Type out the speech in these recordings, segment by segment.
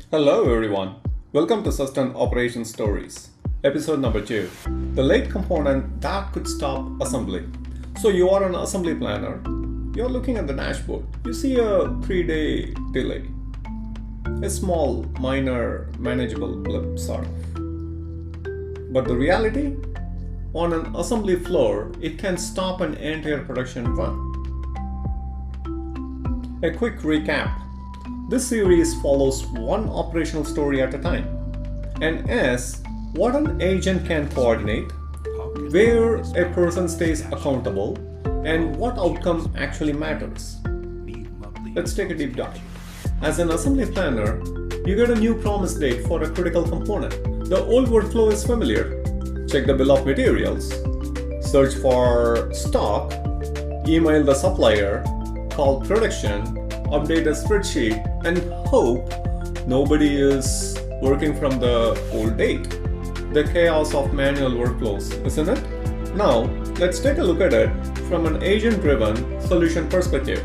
Hello everyone, welcome to SusTern Operations Stories, episode number 2, the late component that could stop assembly. So you are an assembly planner, you're looking at the dashboard, you see a 3-day delay, a small, minor, manageable blip sort of. But the reality? On an assembly floor, it can stop an entire production run. A quick recap. This series follows one operational story at a time and asks what an agent can coordinate, where a person stays accountable, and what outcome actually matters. Let's take a deep dive. As an assembly planner, you get a new promise date for a critical component. The old workflow is familiar. Check the bill of materials, search for stock, email the supplier, call production, update a spreadsheet, and hope nobody is working from the old date. The chaos of manual workflows, isn't it? Now, let's take a look at it from an agent-driven solution perspective.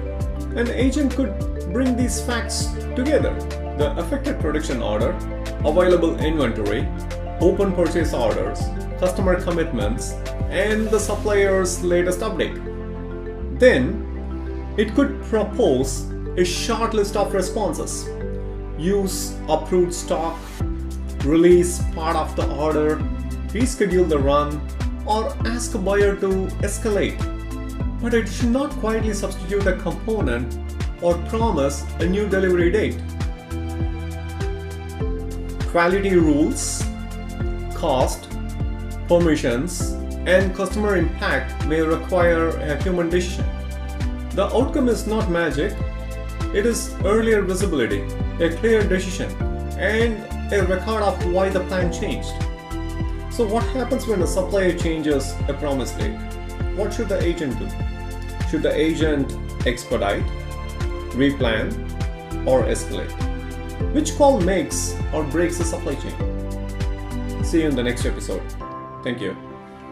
An agent could bring these facts together: the affected production order, available inventory, open purchase orders, customer commitments, and the supplier's latest update. Then, it could propose a short list of responses. Use approved stock, release part of the order, reschedule the run, or ask a buyer to escalate. But it should not quietly substitute a component or promise a new delivery date. Quality rules, cost, permissions, and customer impact may require a human decision. The outcome is not magic. It is earlier visibility, a clear decision, and a record of why the plan changed. So what happens when a supplier changes a promise date? What should the agent do? Should the agent expedite, replan, or escalate? Which call makes or breaks the supply chain? See you in the next episode. Thank you.